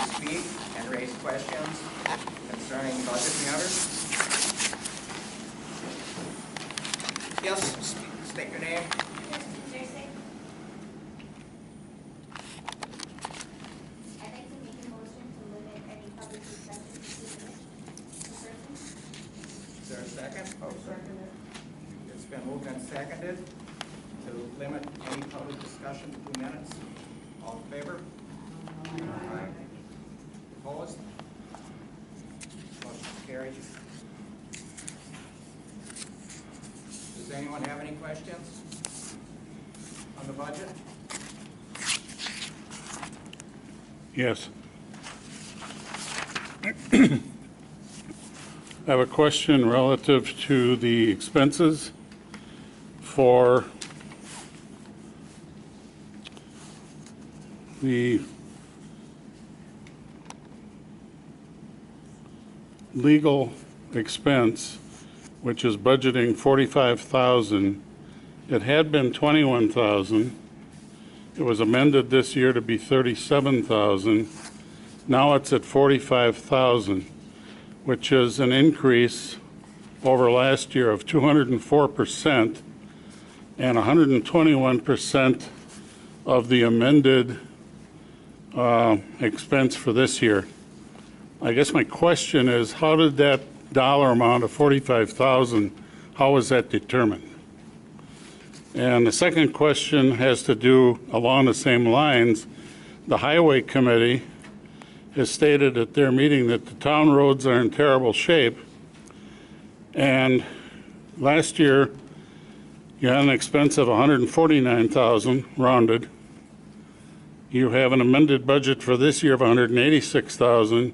to speak and raise questions concerning budget matters? Yes, state your name. I'd like to make a motion to limit any public discussion to 2 minutes. Is there a second? I'll second it. It's been moved and seconded to limit any public discussion to 2 minutes. All in favor? Aye. Opposed? Motion carried. Does anyone have any questions on the budget? Yes. I have a question relative to the expenses for the legal expense, which is budgeting $45,000. It had been $21,000. It was amended this year to be $37,000. Now it's at $45,000, which is an increase over last year of 204% and 121% of the amended expense for this year. I guess my question is, how did that dollar amount of $45,000, how was that determined? And the second question has to do along the same lines. The Highway Committee has stated at their meeting that the town roads are in terrible shape. And last year, you had an expense of $149,000 rounded. You have an amended budget for this year of $186,000,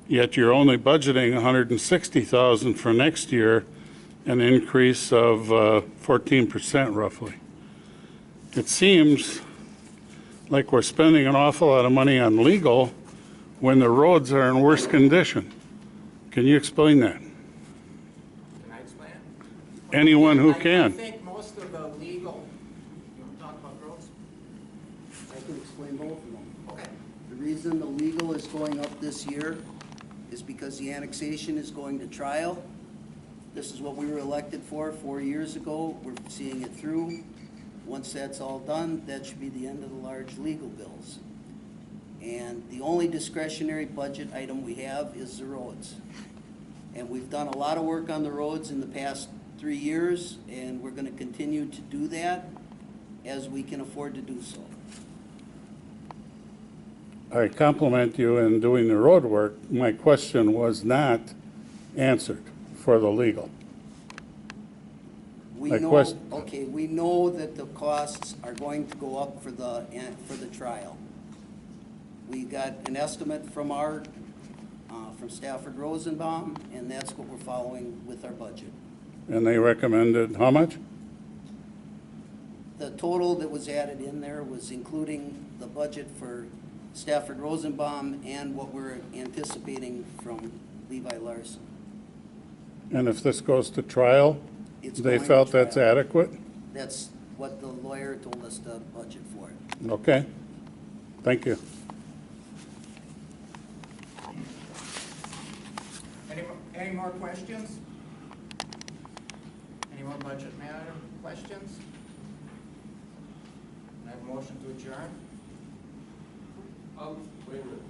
yet you're only budgeting $160,000 for next year, an increase of 14% roughly. It seems like we're spending an awful lot of money on legal when the roads are in worse condition. Can you explain that? Can I explain it? Anyone who I can. think most of the legal, you want to talk about roads? I can explain both of them. Okay. The reason the legal is going up this year is because the annexation is going to trial. This is what we were elected for 4 years ago. We're seeing it through. Once that's all done, that should be the end of the large legal bills. And the only discretionary budget item we have is the roads. And we've done a lot of work on the roads in the past 3 years, and we're going to continue to do that as we can afford to do so. I compliment you in doing the road work. My question was not answered for the legal. We My know, quest- okay, we know that the costs are going to go up for the trial. We got an estimate from from Stafford Rosenbaum, and that's what we're following with our budget. And they recommended how much? The total that was added in there was including the budget for Stafford Rosenbaum and what we're anticipating from Levi Larson. And if this goes to trial, It's they going to felt that's trial. adequate? That's what the lawyer told us to budget for it. Okay. Thank you. Any more questions? Any more budget matter questions? I have a motion to adjourn. Wait a minute.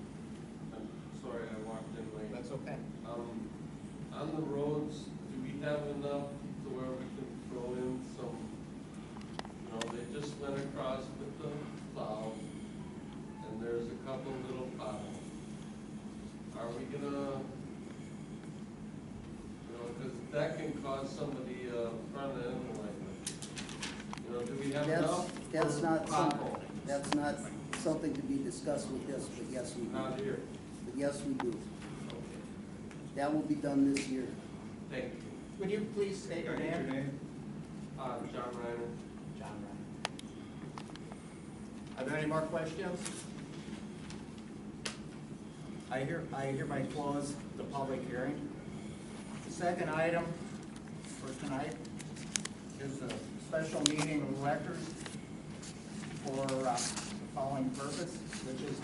I'm sorry, I walked in late. That's okay. On the roads, do we have enough to where we can throw in some, they just went across with the plow, and there's a couple little potholes. Are we gonna, because that can cause somebody front end like, do we have enough? That's for not potholes? that's not something to be discussed with this, but yes, we do. Not here. But yes, we do. Okay. That will be done this year. Thank you. Would you please state your name? John Reiner. John Ryan. Are there any more questions? I hereby close the public hearing. The second item for tonight is a special meeting of record for the following purpose, which is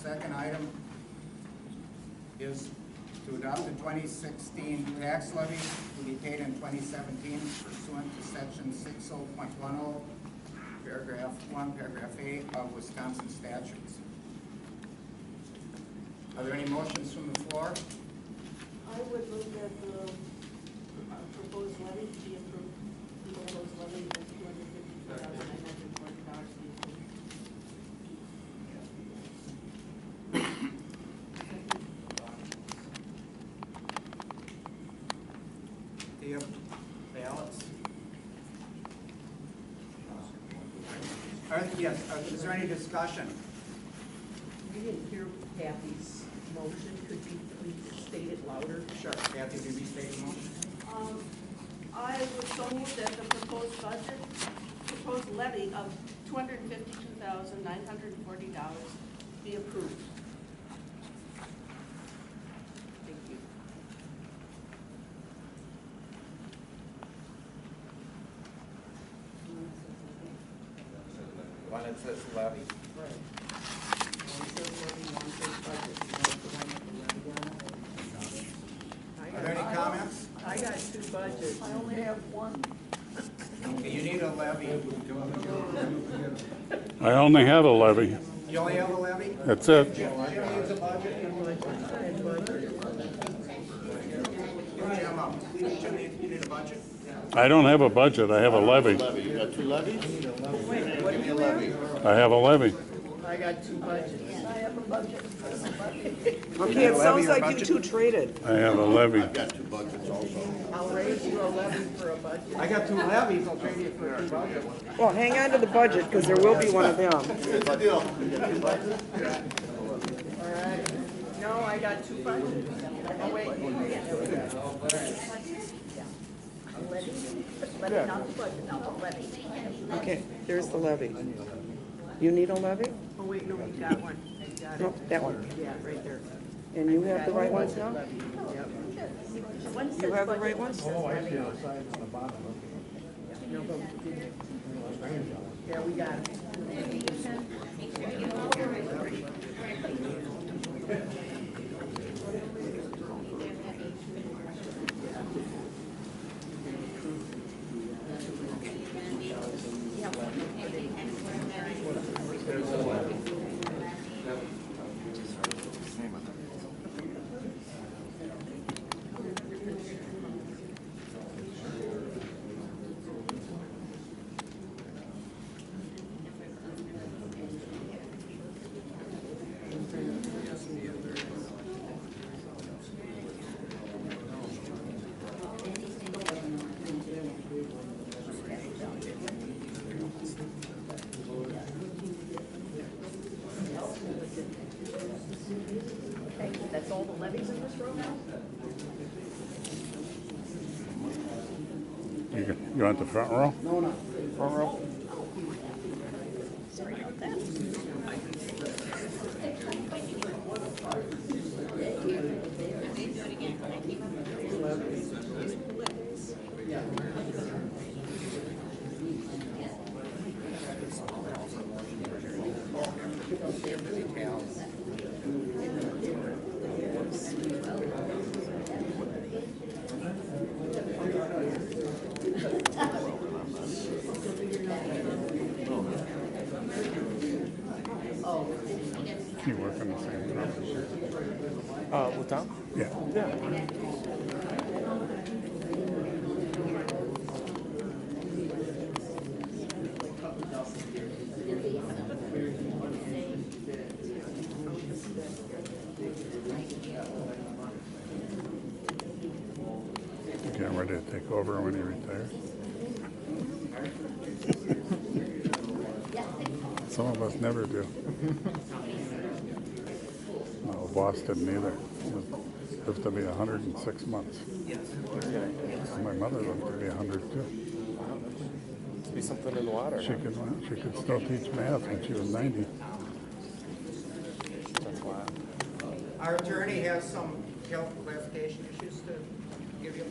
second item is to adopt the 2016 tax levy to be paid in 2017 pursuant to section 60.10, paragraph 1, paragraph A of Wisconsin statutes. Are there any motions from the floor? I would move that the proposed levy be approved. The proposed levy of $252,940 be approved. Do you have ballots? Yes, is there any discussion? We didn't hear Kathy's motion. Could you please state it louder? Sure. Kathy, do you restate the motion? I would so move that the proposed levy of $252,940 be approved. Thank you. One that says levy. Right. One says levy, one says budget. You want the one with the levy on it? Are there any comments? I got two budgets. I only have one. Okay, you need a levy. I only have a levy. You only have a levy? That's it. Jim needs a budget. You need a budget? I don't have a budget, I have a levy. You got two levies? Wait, what do you have? I have a levy. I got two budgets. I have a budget. Okay, it sounds like you two traded. I have a levy. I've got two budgets also. I'll raise you a levy for a budget. I got two levies, I'll trade you for two budgets. Well, hang on to the budget, because there will be one of them. It's a deal. All right. No, I got two budgets. Oh, wait. Okay, here's the levy. You need a levy? Oh, wait, no, you got one. You got No, it. that one. Yeah, right there. And you have the right ones now? Yep. You have the right ones? Yeah, we got it. That's all the levies in this row now? You want the front row? No, no. Front row? Sorry about that. You work on the same job? With Tom? Yeah. Getting ready to take over when he retires. Some of us never do. No, boss didn't either. Lived to be 106 months. My mother lived to be 100 too. Must be something in the water. She could still teach math when she was 90. That's wild. Our attorney has some health clarification issues to give you.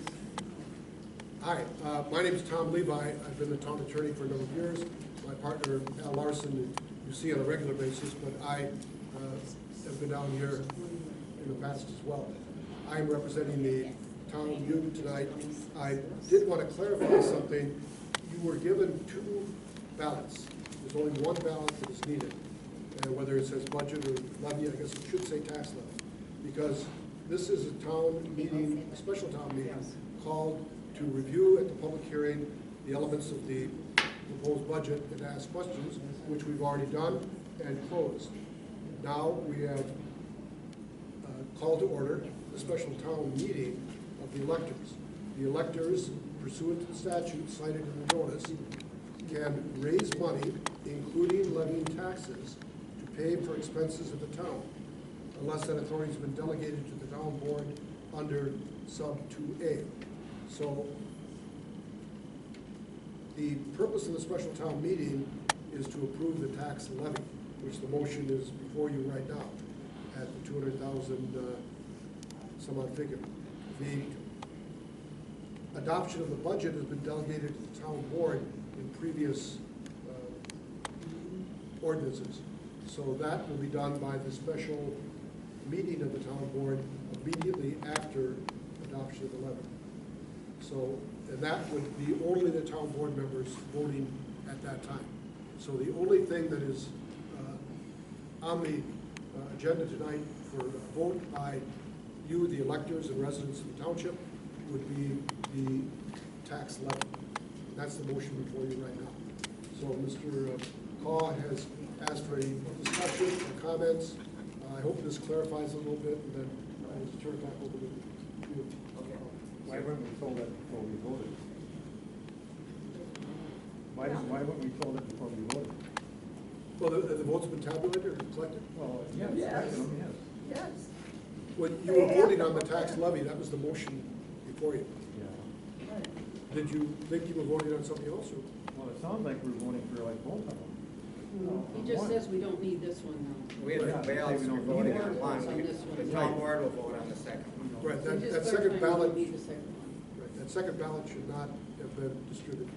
Hi, my name is Tom Levy. I've been the town attorney for a number of years. My partner, Al Larson, you see on a regular basis, but I am have been down here in the past as well. I am representing the town union tonight. I did want to clarify something. You were given 2 ballots. There's only 1 ballot that is needed. And whether it says budget or levy, I guess it should say tax levy. Because this is a town meeting, a special town meeting, called to review at the public hearing the elements of the proposed budget and ask questions, which we've already done and closed. Now we have called to order the special town meeting of the electors. The electors, pursuant to the statute cited in the notice, can raise money, including levying taxes, to pay for expenses of the town, unless that authority has been delegated to the town board under sub 2A. So the purpose of the special town meeting is to approve the tax levy, which the motion is before you right now at the 200,000 some odd figure. The adoption of the budget has been delegated to the town board in previous ordinances. So that will be done by the special meeting of the town board immediately after adoption of the levy. So, and that would be only the town board members voting at that time. So the only thing that is on the agenda tonight for a vote by you, the electors and residents of the township, would be the tax levy. That's the motion before you right now. So Mr. Caw has asked for a discussion or comments. I hope this clarifies a little bit, and then I will turn it back over to you. Okay. Why weren't we told that before we voted? Why weren't we told that before we voted? Well, the votes have been tabulated or collected? Well, yes. Yes. Yes. Yes. When you were voting on the tax levy, that was the motion before you. Yeah. Did you think you were voting on something else, or? Well, it sounds like we're voting for like both of them. He just says we don't need this one now. We had Yeah, ballots, we we're don't voting need on it. one. On this one. The town board will vote on the second one. Right, So that just second clarifying ballot, we need the second one. right, that second ballot should not have been distributed.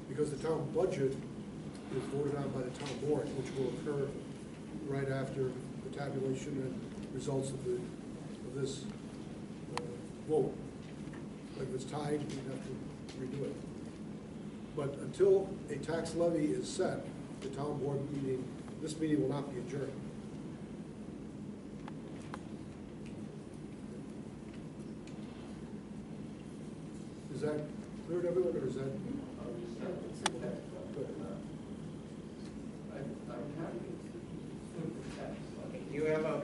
Because the town budget is voted on by the town board, which will occur right after the tabulation and results of this vote. Like if it's tied, we'd have to redo it. But until a tax levy is set, the town board meeting, this meeting will not be adjourned. Is that clear to everyone, or is that? Good. Okay, do you have a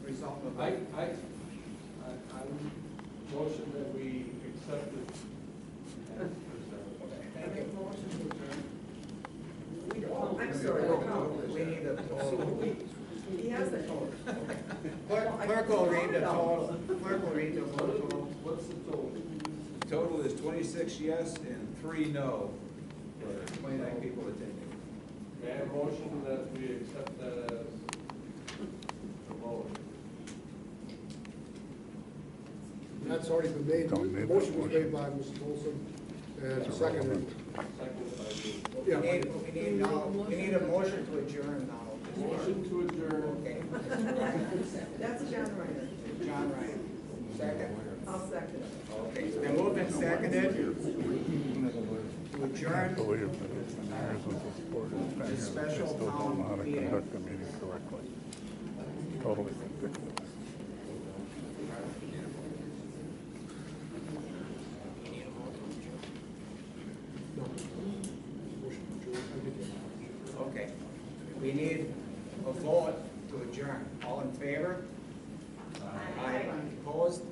result of I that? motion that we accept it as presented. I'm sorry. We need a total. He has the total. Clerk will read the total. Clerk will read the total. What's the total? Total is 26 yes and 3 no for 29 people attending. May I have a motion that we accept that as a vote? That's already been made. Don't The need motion that was made by Mr. Olson and seconded. Second by you. Yeah, We need a motion to adjourn now. Motion to adjourn. Okay. That's John Ryder. John Ryan. Second? I'll second it. Okay, it's been moved and seconded to adjourn Believe that it's been years since the board has been here. They Special still don't know how to town meeting. conduct the meeting correctly. Totally ridiculous. No. Motion to adjourn. I did that. Okay. We need a vote to adjourn. All in favor? Aye. Opposed?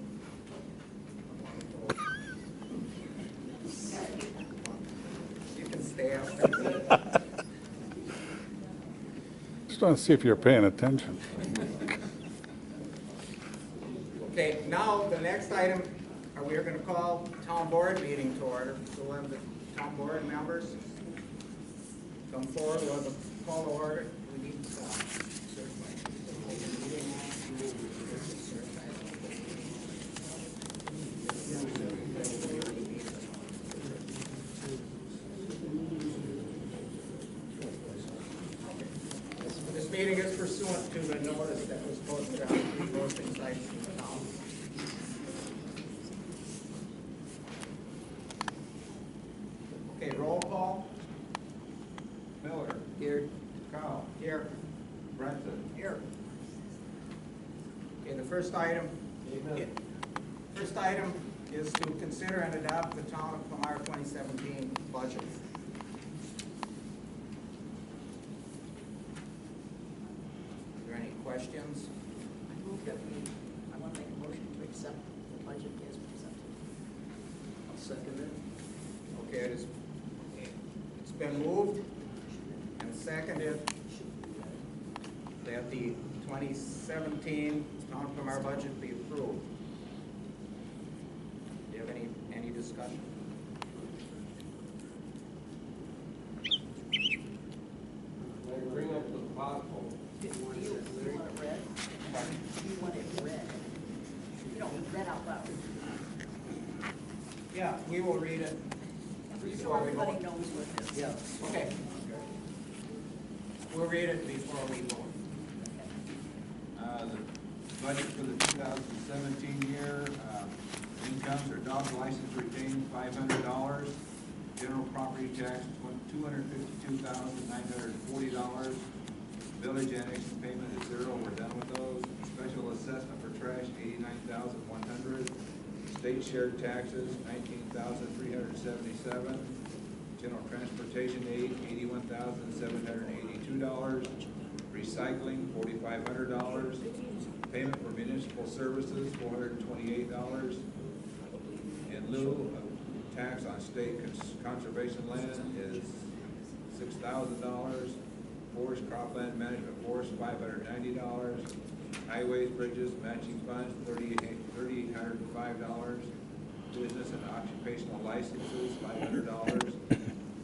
You can stay up. Just want to see if you're paying attention. Okay, now the next item, we are going to call town board meeting to order. So we'll have the town board members come forward. We'll have a call to order. We need This meeting is pursuant pursuant to the notice that was posted on the posting sites in the town. Okay, roll call. Miller, Here, Kyle, Here. Brenton. Here. Okay, the first item. Amen. First item is to consider and adopt the town of Lamar 2017 budget. Are there any questions? I move that I want to make a motion to accept the budget as presented. I'll second it. Okay, it's been moved and seconded that the 2017 town of Lamar budget be approved. Do you have any discussion? When I bring up the pothole, Do you want it read? Do you want it read? You know, read out loud. Yeah, we will read it So before we everybody vote. knows what it is. Yeah. Okay. We'll read it before we vote. The budget for the 2017 year, incomes are dog license retained $500, general property tax $252,940, village annexation payment is 0, we're done with those. Special assessment for trash $89,100, state shared taxes $19,377, general transportation aid $81,782, recycling $4,500, payment for municipal services $428, in lieu of tax on state conservation land is $6,000, forest cropland management forest $590, highways, bridges, matching funds $3,805, business and occupational licenses $500,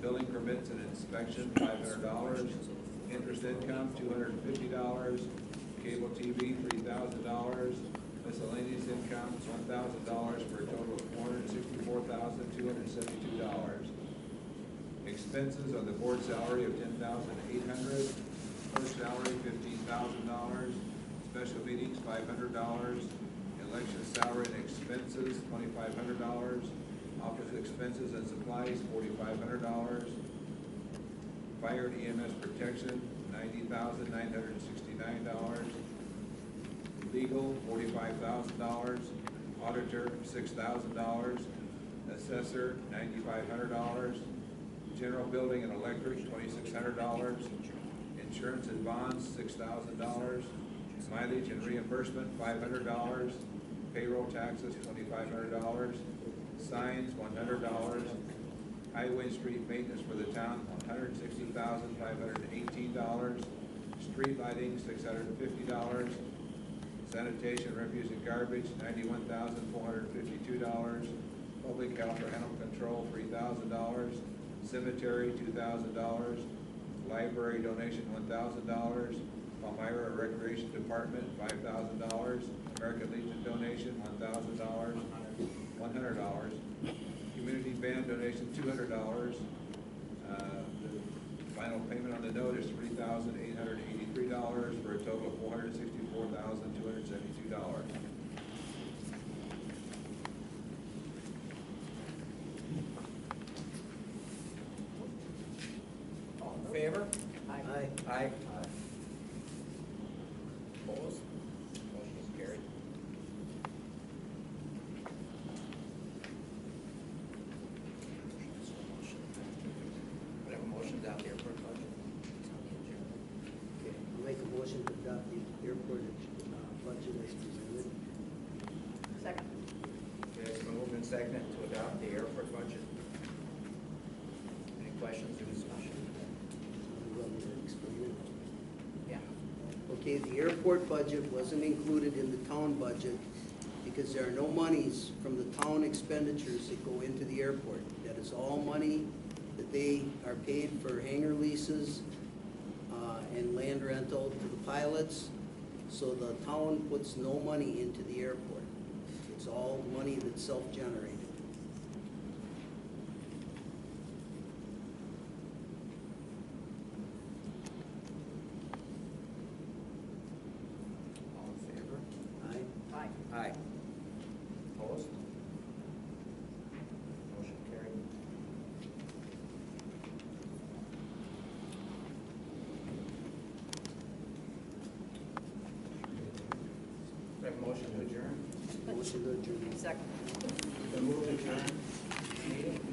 building permits and inspection $500, interest income $250, cable TV $3,000, miscellaneous income $1,000 for a total of $464,272. Expenses on the board salary of $10,800, clerk salary $15,000, special meetings $500, election salary and expenses $2,500, office expenses and supplies $4,500, fire and EMS protection $90,969, legal $45,000, auditor $6,000, assessor $9,500, general building and electric $2,600, insurance and bonds $6,000, mileage and reimbursement $500, payroll taxes $2,500, signs $100, highway and street maintenance for the town $160,518, street lighting $650, sanitation, refuse and garbage $91,452, public health or animal control $3,000, cemetery $2,000, library donation $1,000, Palmyra Recreation Department $5,000, American Legion donation $1,000, $100, community band donation $200. The final payment on the note is $3,883 for a total of $464,272. All in favor? Aye. Aye. Opposed? Motion is carried. Whatever motion's out there for a budget. Okay, I'll make a motion to adopt the airport budget as presented. Second. Okay, it's been moved and seconded to adopt the airport budget. Any questions or discussion? You want me to explain it? Yeah. Okay, the airport budget wasn't included in the town budget because there are no monies from the town expenditures that go into the airport. That is all money that they are paid for hangar leases and land rental to the pilots. So the town puts no money into the airport. It's all money that's self-generated. Aye. Opposed? Motion carried. We have a motion to adjourn. Motion to adjourn. Second. The move to adjourn meeting.